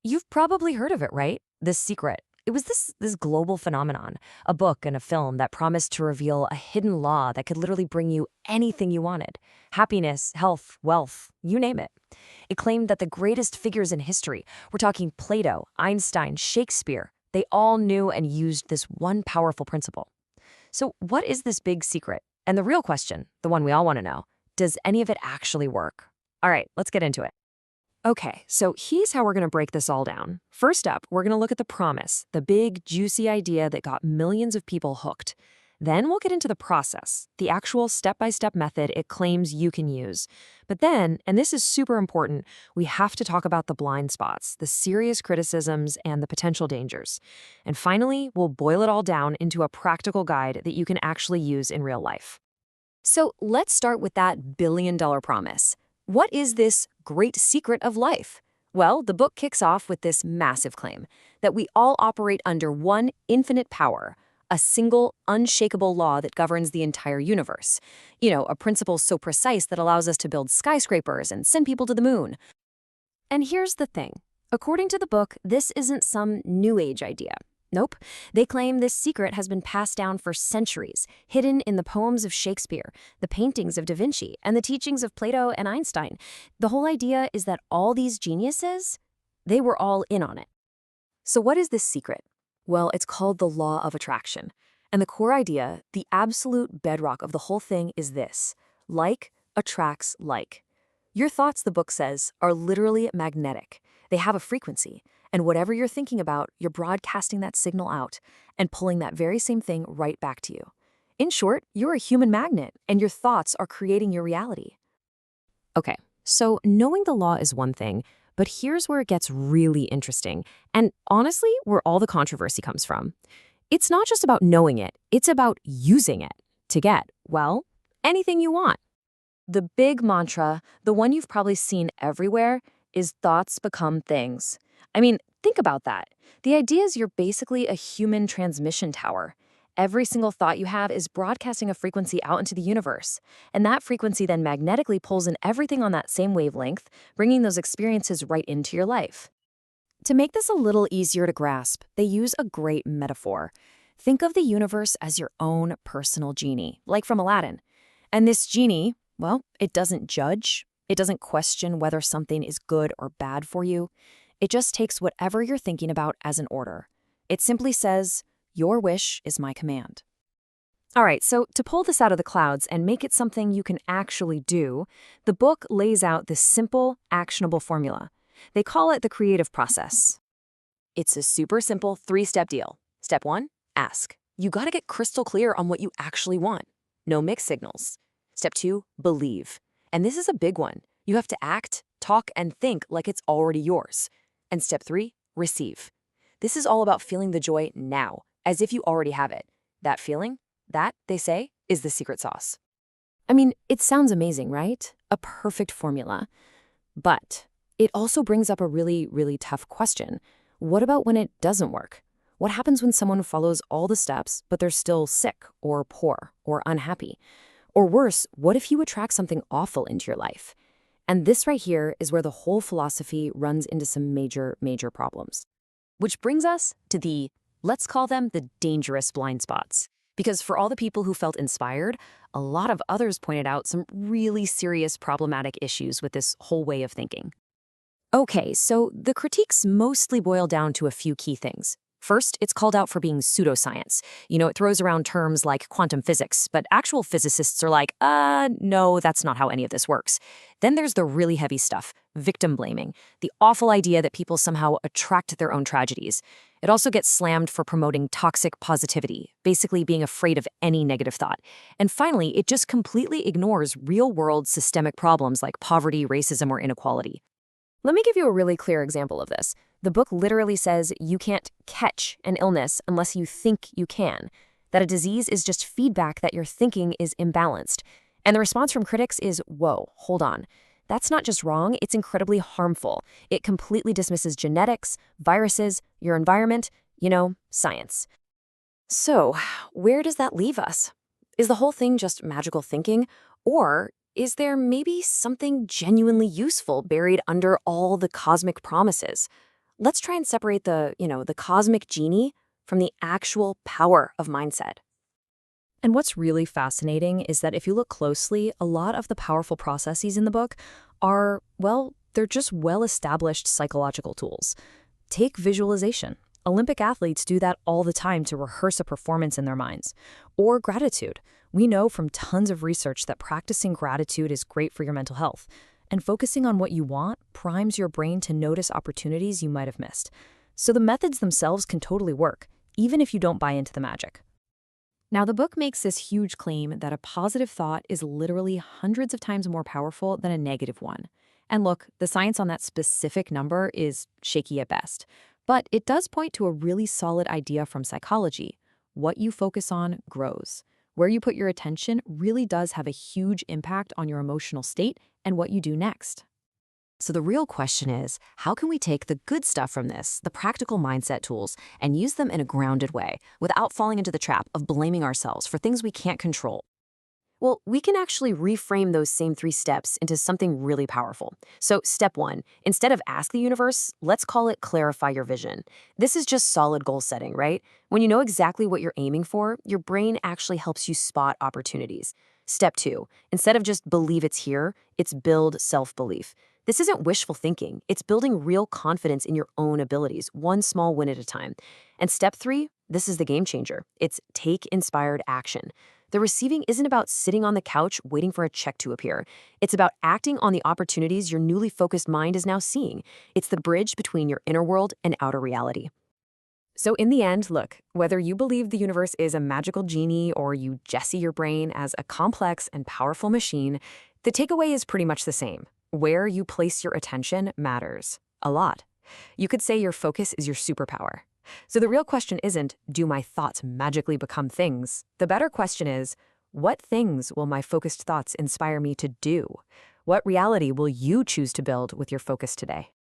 You've probably heard of it, right? The Secret. It was this global phenomenon, a book and a film that promised to reveal a hidden law that could literally bring you anything you wanted. Happiness, health, wealth, you name it. It claimed that the greatest figures in history, we're talking Plato, Einstein, Shakespeare, they all knew and used this one powerful principle. So, what is this big secret? And the real question, the one we all want to know, does any of it actually work? All right, let's get into it. Okay, so here's how we're going to break this all down. First up, we're going to look at the promise, the big, juicy idea that got millions of people hooked. Then we'll get into the process, the actual step-by-step method it claims you can use. But then, and this is super important, we have to talk about the blind spots, the serious criticisms, and the potential dangers. And finally, we'll boil it all down into a practical guide that you can actually use in real life. So let's start with that billion-dollar promise. What is this great secret of life? Well, the book kicks off with this massive claim that we all operate under one infinite power, a single, unshakable law that governs the entire universe. A principle so precise that allows us to build skyscrapers and send people to the moon. And here's the thing. According to the book, this isn't some new age idea. Nope. They claim this secret has been passed down for centuries, hidden in the poems of Shakespeare, the paintings of Da Vinci, and the teachings of Plato and Einstein. The whole idea is that all these geniuses, they were all in on it. So what is this secret? Well, it's called the law of attraction. And the core idea, the absolute bedrock of the whole thing is this: like attracts like. Your thoughts, the book says, are literally magnetic. They have a frequency. And whatever you're thinking about, you're broadcasting that signal out and pulling that very same thing right back to you. In short, you're a human magnet, and your thoughts are creating your reality. Okay, so knowing the law is one thing, but here's where it gets really interesting, and honestly, where all the controversy comes from. It's not just about knowing it, it's about using it to get, well, anything you want. The big mantra, the one you've probably seen everywhere, is thoughts become things. I mean, think about that. The idea is you're basically a human transmission tower. Every single thought you have is broadcasting a frequency out into the universe, and that frequency then magnetically pulls in everything on that same wavelength, bringing those experiences right into your life. To make this a little easier to grasp, they use a great metaphor. Think of the universe as your own personal genie, like from Aladdin. And this genie, well, it doesn't judge. It doesn't question whether something is good or bad for you. It just takes whatever you're thinking about as an order. It simply says, your wish is my command. All right, so to pull this out of the clouds and make it something you can actually do, the book lays out this simple, actionable formula. They call it the creative process. It's a super simple 3-step deal. Step 1, ask. You gotta get crystal clear on what you actually want. No mixed signals. Step 2, believe. And this is a big one. You have to act, talk, and think like it's already yours. And step 3, receive. This is all about feeling the joy now, as if you already have it. That feeling, that, they say, is the secret sauce. I mean, it sounds amazing, right? A perfect formula. But it also brings up a really, really tough question. What about when it doesn't work? What happens when someone follows all the steps, but they're still sick or poor or unhappy? Or worse, what if you attract something awful into your life? And this right here is where the whole philosophy runs into some major, major problems. Which brings us to let's call them the dangerous blind spots. Because for all the people who felt inspired, a lot of others pointed out some really serious problematic issues with this whole way of thinking. Okay, so the critiques mostly boil down to a few key things. First, it's called out for being pseudoscience. It throws around terms like quantum physics, but actual physicists are like, no, that's not how any of this works. Then there's the really heavy stuff, victim blaming, the awful idea that people somehow attract their own tragedies. It also gets slammed for promoting toxic positivity, basically being afraid of any negative thought. And finally, it just completely ignores real-world systemic problems like poverty, racism, or inequality. Let me give you a really clear example of this. The book literally says you can't catch an illness unless you think you can, that a disease is just feedback that your thinking is imbalanced. And the response from critics is, whoa, hold on. That's not just wrong, it's incredibly harmful. It completely dismisses genetics, viruses, your environment, science. So, where does that leave us? Is the whole thing just magical thinking? Or is there maybe something genuinely useful buried under all the cosmic promises? let's try and separate the cosmic genie from the actual power of mindset. And what's really fascinating is that if you look closely, a lot of the powerful processes in the book are, well, they're just well-established psychological tools. Take visualization. Olympic athletes do that all the time to rehearse a performance in their minds. Or gratitude. We know from tons of research that practicing gratitude is great for your mental health. And focusing on what you want primes your brain to notice opportunities you might have missed. So the methods themselves can totally work, even if you don't buy into the magic. Now, the book makes this huge claim that a positive thought is literally hundreds of times more powerful than a negative one. And look, the science on that specific number is shaky at best. But it does point to a really solid idea from psychology. What you focus on grows. Where you put your attention really does have a huge impact on your emotional state and what you do next. So the real question is, how can we take the good stuff from this, the practical mindset tools, and use them in a grounded way without falling into the trap of blaming ourselves for things we can't control? Well, we can actually reframe those same 3 steps into something really powerful. So step 1, instead of ask the universe, let's call it clarify your vision. This is just solid goal setting, right? When you know exactly what you're aiming for, your brain actually helps you spot opportunities. Step 2, instead of just believe it's here, it's build self-belief. This isn't wishful thinking. It's building real confidence in your own abilities, one small win at a time. And step 3, this is the game changer. It's take inspired action. The receiving isn't about sitting on the couch waiting for a check to appear. It's about acting on the opportunities your newly focused mind is now seeing. It's the bridge between your inner world and outer reality. So in the end, look, whether you believe the universe is a magical genie or you Jesse your brain as a complex and powerful machine, the takeaway is pretty much the same. Where you place your attention matters a lot. You could say your focus is your superpower. So the real question isn't, do my thoughts magically become things? The better question is, what things will my focused thoughts inspire me to do? What reality will you choose to build with your focus today?